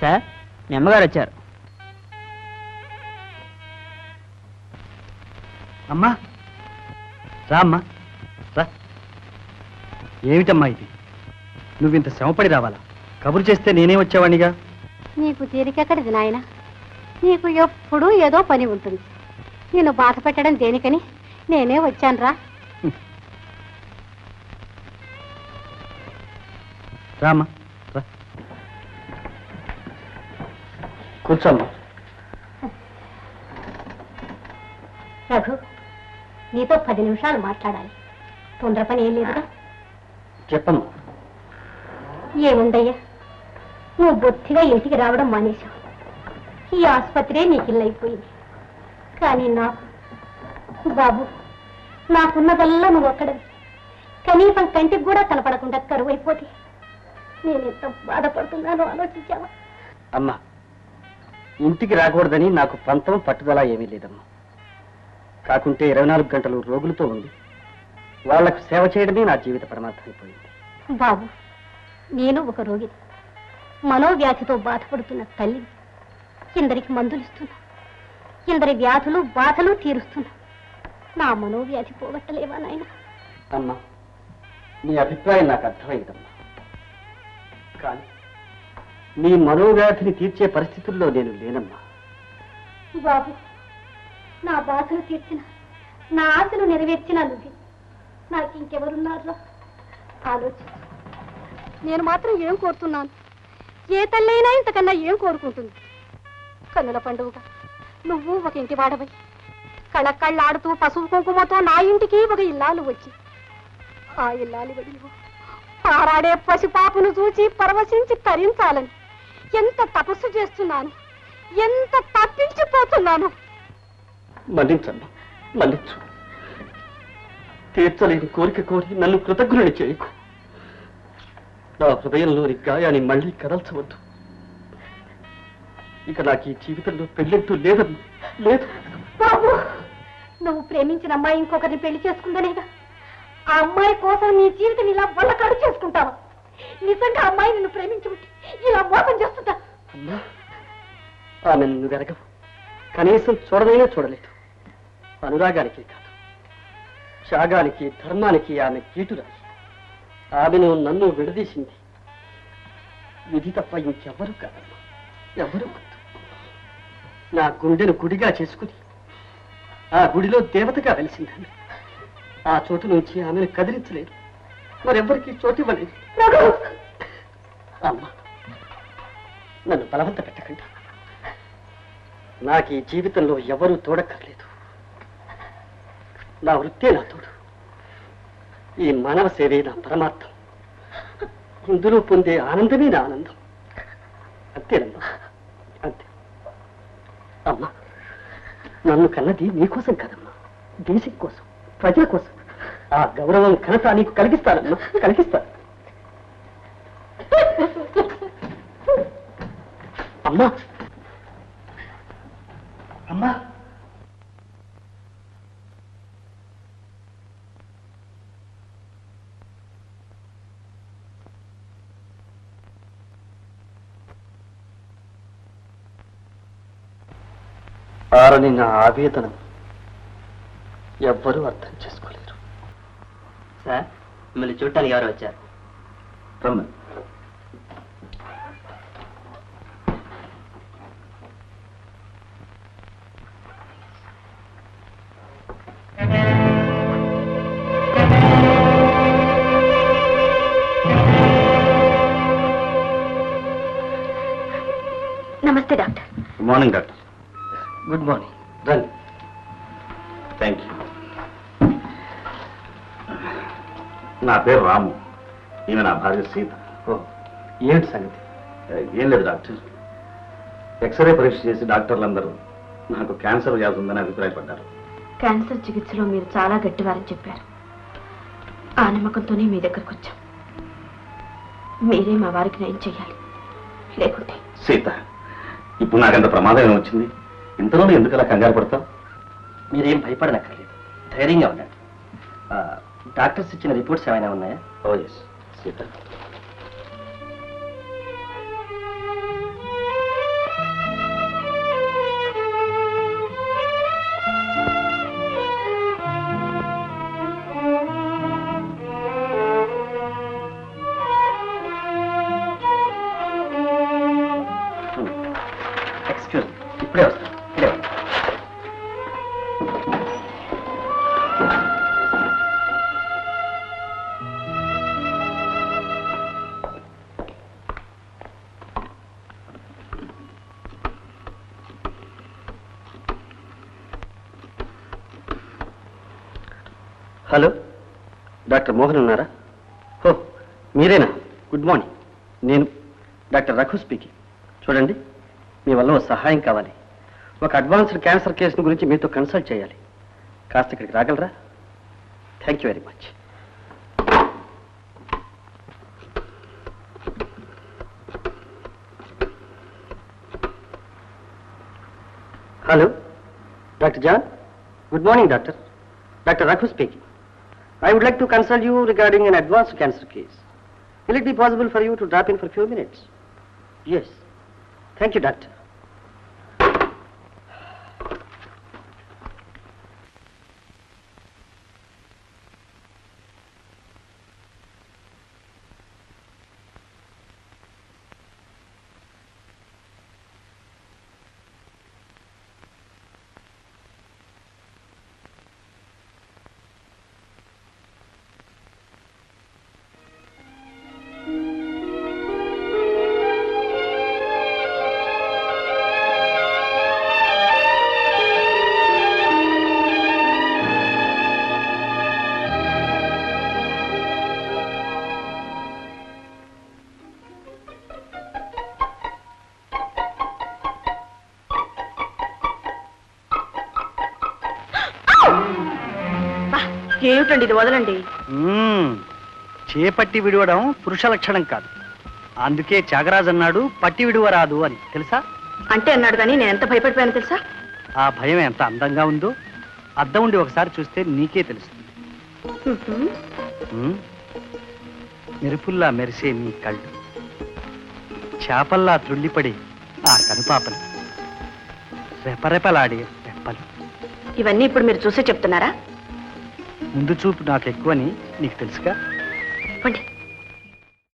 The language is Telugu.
సార్ మీ అమ్మగారు వచ్చారు. అమ్మా రా అమ్మా రా. ఏమిటమ్మా ఇది? నువ్వింత శ్రమపడి రావాలా? కబురు చేస్తే నేనే వచ్చేవాణిగా. నీకు తీరికెక్కడిది నాయన? నీకు ఎప్పుడూ ఏదో పని ఉంటుంది. నేను బాధ పెట్టడం దేనికని నేనే వచ్చాను రా. రామ్మా రా. కూర్చోమ్మా. రఘు, నీతో 10 నిమిషాలు మాట్లాడాలి. తొందర పని ఏం లేదుగా. చెప్పమ్మా. ఏముందయ్యా, నువ్వు బొత్తిగా ఇంటికి రావడం మానేశావు. ఈ ఆసుపత్రే నీకు ఇల్లు అయిపోయింది. కానీ నాకు బాబు, నాకున్నదల్లా నువ్వు ఒక్కడవి. కనీసం కంటికి కూడా కనపడకుండా కరువు అయిపోతే నేను ఎంత బాధపడుతున్నానో ఆలోచించావా? అమ్మా, ఇంటికి రాకూడదని నాకు పంతం పట్టుదల ఏమీ లేదమ్మా. కాకుంటే 24 గంటలు రోగులతో ఉంది. వాళ్లకు సేవ చేయడమే నా జీవిత పరమార్థం అయిపోయింది. బాబు, నేను ఒక రోగిని, మనోవ్యాధితో బాధపడుతున్న తల్లి. ఇందరికి మందులు ఇస్తున్నా, ఇందరి వ్యాధులు బాధలు తీరుస్తున్నా. నా మనోవ్యాధి పోగొట్టలేవా నాయన? అమ్మా, నీ అభిప్రాయం నాకు అర్థమైందమ్మా. కానీ నీ మనోవ్యాధిని తీర్చే పరిస్థితుల్లో నేను లేనమ్మా. బాబు, నా బాధలు తీర్చిన, నా ఆశలు నెరవేర్చిన నువ్వు. నాకు ఇంకెవరున్నారో ఆలోచించు. నేను మాత్రం ఏం కోరుతున్నాను? ఏ తల్లైనా ఇంతకన్నా ఏం కోరుకుంటుంది? కన్నుల పండుగ నువ్వు ఒక ఇంటి వాడవై కళ్ళకళ్ళాడుతూ పసుపు కుంకుమతో నా ఇంటికి ఒక ఇల్లాలు వచ్చి, ఆ ఇల్లాలి వడిలో పారాడే పసిపాపును చూచి పరవశించి తరించాలని ఎంత తపస్సు చేస్తున్నాను, ఎంత తప్పించిపోతున్నాను. మన్నించమ్మా, మన్నించు. తీర్చలేని కోరిక కోరి నన్ను కృతజ్ఞుని చేయకు. నా హృదయంలోని గాయాన్ని మళ్ళీ కదల్చవద్దు. ఇక నాకు ఈ జీవితంలో పెళ్ళంటూ లేదమ్మా, లేదు. బాబు, నువ్వు ప్రేమించిన అమ్మాయి ఇంకొకరిని పెళ్లి చేసుకుందనేగా ఆ అమ్మాయి కోసం నీ జీవితం ఇలా వల్లకాడు చేసుకుంటావా? నిజంగా అమ్మాయి నిన్ను ప్రేమించుకుంటే ఇలా మోసం చేస్తుంటా? అమ్మా, ఆమె నిన్ను వెరగవు. కనీసం చూడదైనా చూడలేదు. అనురాగానికి కాదు, త్యాగానికి ధర్మానికి ఆమె కీటురాలి. ఆమెను నన్ను విడదీసింది విధి తప్ప ఇంకెవ్వరూ కాదమ్మా, ఎవరూ కాదు. నా గుండెను గుడిగా చేసుకుని ఆ గుడిలో దేవతగా వెలిసిందామె. ఆ చోటు నుంచి ఆమెను కదిలించలేదు, మరెవ్వరికీ చోటు ఇవ్వలేదు. అమ్మా, నన్ను బలవంత పెట్టకుండా. నాకు ఈ జీవితంలో ఎవరూ తోడక్కర్లేదు. నా వృత్తే నా తోడు. ఈ మానవ సేవే నా పరమార్థం. ఇందులో పొందే ఆనందమే నా ఆనందం. అంతేనమ్మా, అంతే. అమ్మా, నన్ను కన్నది నీకోసం కాదమ్మా, దేశం కోసం, ప్రజల కోసం. ఆ గౌరవం ఘనత నీకు కలిగిస్తానమ్మా, కలిగిస్తాను. అమ్మా, అమ్మా, ఆరని నా ఆవేదన ఎవ్వరూ అర్థం చేసుకోలేరు. సార్, మిమ్మల్ని చూడటానికి ఎవరు వచ్చారు? రమ్మని. నమస్తే doctor. Good morning doctor. Good morning. రండి. Thank you. నా పేరు రాము, ఈమె నా భార్య సీత. ఓ, ఏమిటి సంగతి? ఏం లేదు డాక్టర్, ఎక్స్రే పరీక్ష చేసి డాక్టర్లందరూ నాకు క్యాన్సర్ వ్యాధి ఉందని అభిప్రాయపడ్డారు. క్యాన్సర్ చికిత్సలో మీరు చాలా గట్టివారని చెప్పారు. ఆ నమ్మకంతోనే మీ దగ్గరకు వచ్చాం. మీరే మా వారికి నయం చెయ్యాలి, లేకుంటే. సీత, ఇప్పుడు నాకెంత ప్రమాదం ఏమొచ్చింది? ఇంతలోనే ఎందుకు అలా కంగారు పడతావు? మీరేం భయపడనక్కర్లేదు, ధైర్యంగా ఉండండి. డాక్టర్స్ ఇచ్చిన రిపోర్ట్స్ ఏమైనా ఉన్నాయా? ఓ ఎస్ సీత. ఇప్పుడే వస్తాను. ఇప్పుడే వస్తాను. హలో, డాక్టర్ మోహన్ ఉన్నారా? ఓ, మీరేనా? Good morning. నేను డాక్టర్ రఘు స్పీకింగ్. చూడండి, మీ వల్ల ఓ సహాయం కావాలి. ఒక అడ్వాన్స్డ్ క్యాన్సర్ కేసును గురించి మీతో కన్సల్ట్ చేయాలి. కాస్త ఇక్కడికి రాగలరా? Thank you very much. Hello, doctor John. Good morning doctor. Doctor Raghu speaking. I would like to consult you regarding an advanced cancer case. Will it be possible for you to drop in for a few minutes? Yes. Thank you, doctor. ఏమిటండి ఇది? వదలండి. చేపట్టి విడవడం పురుష లక్షణం కాదు. అందుకే త్యాగరాజు అన్నాడు, పట్టి విడువరాదు అని. తెలుసా? అంటే అన్నాడు కానీ నేను ఎంత భయపడిపోయాను తెలుసా? ఆ భయం ఎంత అందంగా ఉందో అద్దం ఉండి ఒకసారి చూస్తే నీకే తెలుస్తుంది. మెరుపుల్లా మెరిసే నీ కళ్ళు, చేపల్లా త్రుళ్ళిపడి ఆ కనుపాపలు, రెపరెపలాడే రెప్పలు. ఇవన్నీ ఇప్పుడు మీరు చూసే చెప్తున్నారా? ముందు చూపు నాకు ఎక్కువని నీకు తెలుసుగా. పండి.